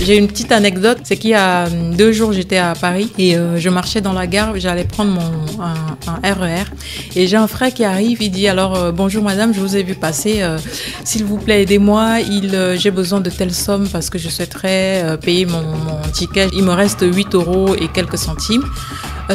J'ai une petite anecdote, c'est qu'il y a 2 jours, j'étais à Paris et je marchais dans la gare, j'allais prendre un RER et j'ai un frère qui arrive, il dit alors bonjour madame, je vous ai vu passer, s'il vous plaît aidez-moi, j'ai besoin de telle somme parce que je souhaiterais payer mon ticket, il me reste 8 € et quelques centimes.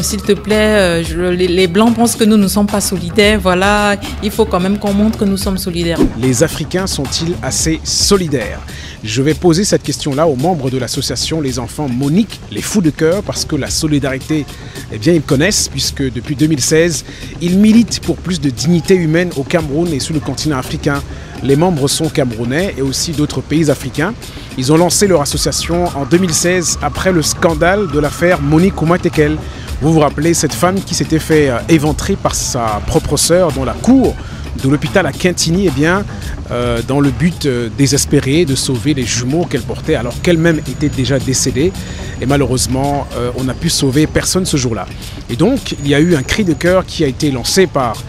S'il te plaît, les Blancs pensent que nous ne sommes pas solidaires, voilà, il faut quand même qu'on montre que nous sommes solidaires. Les Africains sont-ils assez solidaires ? Je vais poser cette question-là aux membres de l'association Les Enfants Monique, les Fous de Cœur, parce que la solidarité, eh bien, ils connaissent, puisque depuis 2016, ils militent pour plus de dignité humaine au Cameroun et sur le continent africain. Les membres sont camerounais et aussi d'autres pays africains. Ils ont lancé leur association en 2016 après le scandale de l'affaire Monique Oumatekel. Vous vous rappelez cette femme qui s'était fait éventrer par sa propre sœur dans la cour de l'hôpital à Quintigny, eh bien, dans le but désespéré de sauver les jumeaux qu'elle portait alors qu'elle-même était déjà décédée. Et malheureusement, on n'a pu sauver personne ce jour-là. Et donc, il y a eu un cri de cœur qui a été lancé par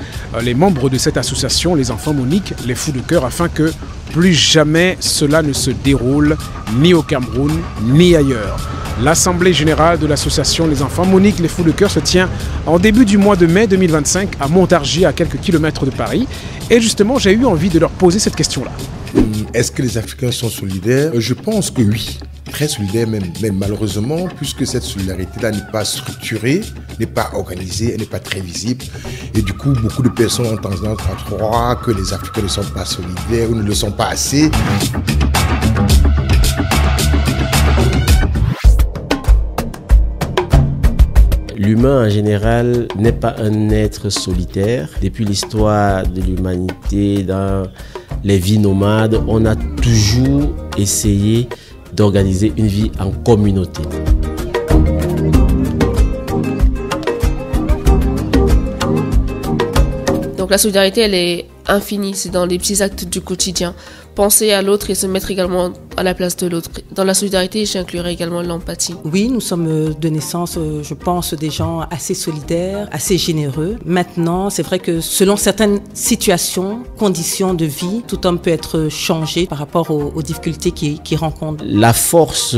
les membres de cette association, les Enfants Monique, les Fous de Cœur, afin que plus jamais cela ne se déroule ni au Cameroun ni ailleurs. L'Assemblée générale de l'association Les Enfants Monique, les Fous de Cœur se tient en début du mois de mai 2025 à Montargis, à quelques kilomètres de Paris. Et justement, j'ai eu envie de leur poser cette question-là. Est-ce que les Africains sont solidaires ? Je pense que oui, très solidaires même. Mais malheureusement, puisque cette solidarité-là n'est pas structurée, n'est pas organisée, elle n'est pas très visible. Et du coup, beaucoup de personnes ont tendance à croire que les Africains ne sont pas solidaires ou ne le sont pas assez. L'humain en général n'est pas un être solitaire. Depuis l'histoire de l'humanité, dans les vies nomades, on a toujours essayé d'organiser une vie en communauté. Donc la solidarité, elle est infinie, c'est dans les petits actes du quotidien. Penser à l'autre et se mettre également à la place de l'autre. Dans la solidarité, j'inclurais également l'empathie. Oui, nous sommes de naissance, je pense, des gens assez solidaires, assez généreux. Maintenant, c'est vrai que selon certaines situations, conditions de vie, tout homme peut être changé par rapport aux difficultés qu'il rencontre. La force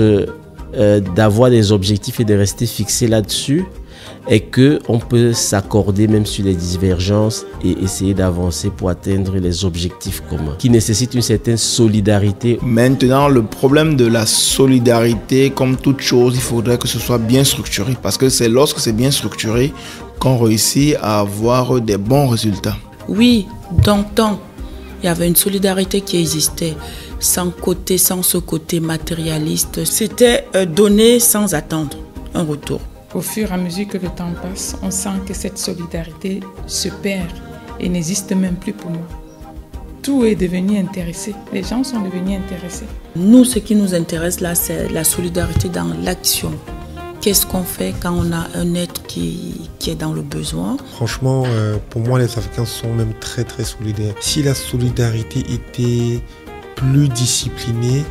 d'avoir des objectifs et de rester fixé là-dessus est qu'on peut s'accorder même sur les divergences et essayer d'avancer pour atteindre les objectifs communs, qui nécessitent une certaine solidarité. Maintenant, le problème de la solidarité, comme toute chose, il faudrait que ce soit bien structuré, parce que c'est lorsque c'est bien structuré qu'on réussit à avoir des bons résultats. Oui, d'antan, il y avait une solidarité qui existait, sans ce côté matérialiste. C'était donner sans attendre un retour. Au fur et à mesure que le temps passe, on sent que cette solidarité se perd et n'existe même plus pour moi. Tout est devenu intéressé. Les gens sont devenus intéressés. Nous, ce qui nous intéresse là, c'est la solidarité dans l'action. Qu'est-ce qu'on fait quand on a un être qui est dans le besoin ? Franchement, pour moi, les Africains sont même très très solidaires. Si la solidarité était plus disciplinée,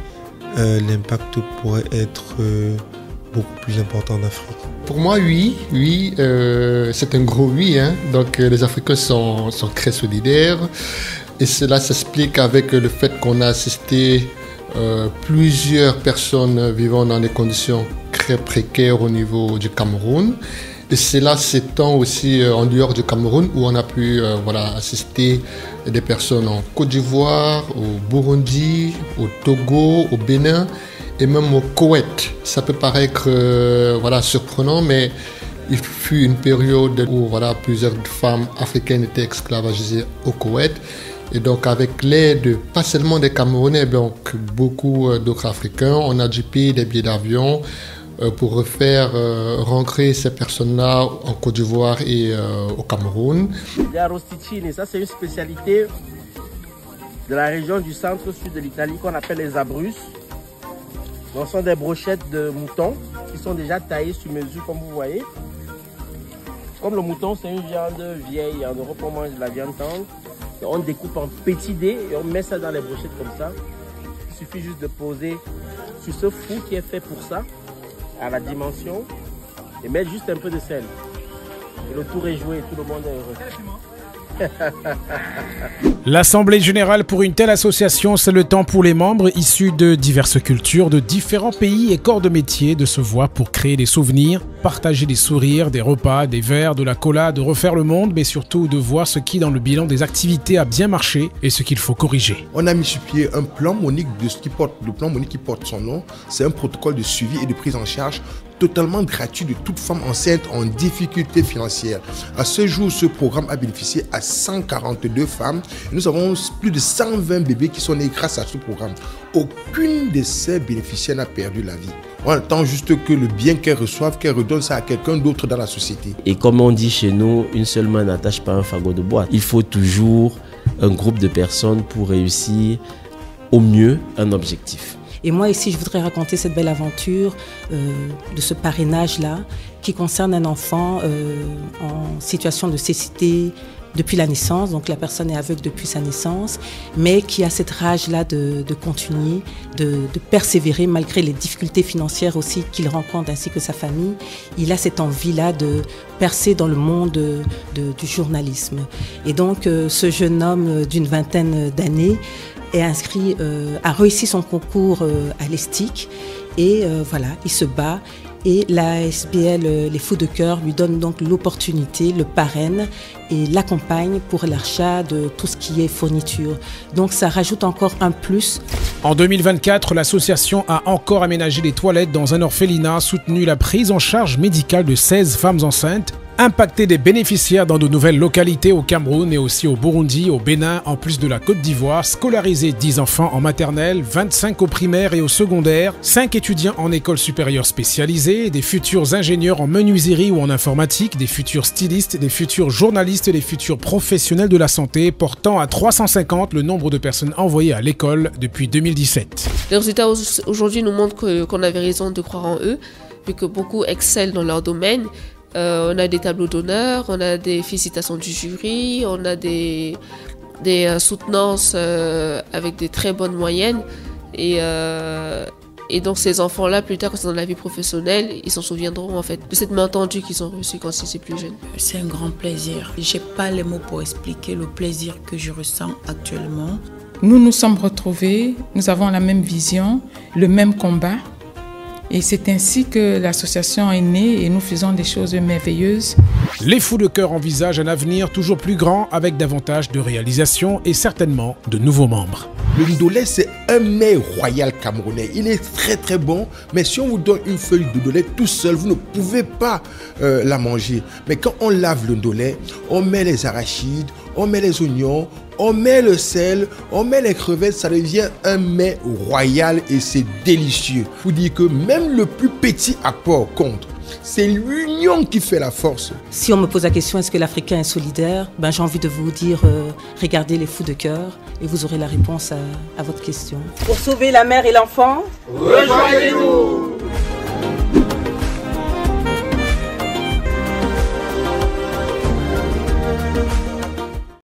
l'impact pourrait être beaucoup plus important en Afrique. Pour moi, oui, c'est un gros oui. Donc, les Africains sont très solidaires. Et cela s'explique avec le fait qu'on a assisté plusieurs personnes vivant dans des conditions très précaires au niveau du Cameroun. Et cela s'étend aussi en dehors du Cameroun, où on a pu assister des personnes en Côte d'Ivoire, au Burundi, au Togo, au Bénin, et même au Koweït. Ça peut paraître surprenant, mais il fut une période où plusieurs femmes africaines étaient esclavagisées au Koweït. Et donc avec l'aide, pas seulement des Camerounais, donc beaucoup d'autres Africains, on a dû payer des billets d'avion pour refaire rentrer ces personnes-là en Côte d'Ivoire et au Cameroun. Les arrosticini, ça c'est une spécialité de la région du centre-sud de l'Italie qu'on appelle les Abruzzes. Ce sont des brochettes de mouton qui sont déjà taillées sur mesure, comme vous voyez. Comme le mouton, c'est une viande vieille. En Europe, on mange de la viande tendre. Et on découpe en petits dés et on met ça dans les brochettes comme ça. Il suffit juste de poser sur ce four qui est fait pour ça, à la dimension, et mettre juste un peu de sel. Et le tour est joué, tout le monde est heureux. L'Assemblée générale pour une telle association, c'est le temps pour les membres issus de diverses cultures, de différents pays et corps de métier de se voir pour créer des souvenirs, partager des sourires, des repas, des verres, de la cola, de refaire le monde, mais surtout de voir ce qui dans le bilan des activités a bien marché et ce qu'il faut corriger. On a mis sur pied un plan Monique le plan Monique qui porte son nom. C'est un protocole de suivi et de prise en charge totalement gratuit de toute femme enceinte en difficulté financière. À ce jour, ce programme a bénéficié à 142 femmes. Et nous avons plus de 120 bébés qui sont nés grâce à ce programme. Aucune de ces bénéficiaires n'a perdu la vie. On attend juste que le bien qu'elles reçoivent, qu'elles redonnent ça à quelqu'un d'autre dans la société. Et comme on dit chez nous, une seule main n'attache pas un fagot de bois. Il faut toujours un groupe de personnes pour réussir au mieux un objectif. Et moi ici, je voudrais raconter cette belle aventure de ce parrainage-là qui concerne un enfant en situation de cécité depuis la naissance. Donc la personne est aveugle depuis sa naissance, mais qui a cette rage-là de continuer, de persévérer malgré les difficultés financières aussi qu'il rencontre ainsi que sa famille. Il a cette envie-là de percer dans le monde du journalisme. Et donc ce jeune homme d'une vingtaine d'années est inscrit, a réussi son concours à l'ESTIC et voilà, il se bat et la SBL Les Fous de Cœur lui donne donc l'opportunité, le parraine et l'accompagne pour l'achat de tout ce qui est fourniture. Donc ça rajoute encore un plus. En 2024, l'association a encore aménagé des toilettes dans un orphelinat, soutenu la prise en charge médicale de 16 femmes enceintes, impacté des bénéficiaires dans de nouvelles localités au Cameroun et aussi au Burundi, au Bénin, en plus de la Côte d'Ivoire, scolarisé 10 enfants en maternelle, 25 au primaire et au secondaire, 5 étudiants en école supérieure spécialisée, des futurs ingénieurs en menuiserie ou en informatique, des futurs stylistes, des futurs journalistes, des futurs professionnels de la santé, portant à 350 le nombre de personnes envoyées à l'école depuis 2017. Les résultats aujourd'hui nous montrent qu'on avait raison de croire en eux, vu que beaucoup excellent dans leur domaine. On a des tableaux d'honneur, on a des félicitations du jury, on a des soutenances avec des très bonnes moyennes. Et donc ces enfants-là, plus tard, quand ils sont dans la vie professionnelle, ils s'en souviendront en fait de cette main tendue qu'ils ont reçue quand ils étaient plus jeunes. C'est un grand plaisir. Je n'ai pas les mots pour expliquer le plaisir que je ressens actuellement. Nous nous sommes retrouvés, nous avons la même vision, le même combat. Et c'est ainsi que l'association est née et nous faisons des choses merveilleuses. Les Fous de Cœur envisagent un avenir toujours plus grand avec davantage de réalisations et certainement de nouveaux membres. Le ndolé, c'est un mets royal camerounais. Il est très très bon, mais si on vous donne une feuille de ndolé tout seul, vous ne pouvez pas la manger. Mais quand on lave le ndolé, on met les arachides, on met les oignons, on met le sel, on met les crevettes, ça devient un mets royal et c'est délicieux. Il faut dire que même le plus petit apport compte. C'est l'union qui fait la force. Si on me pose la question, est-ce que l'Africain est solidaire? J'ai envie de vous dire, regardez les Fous de Cœur et vous aurez la réponse à votre question. Pour sauver la mère et l'enfant, rejoignez-nous!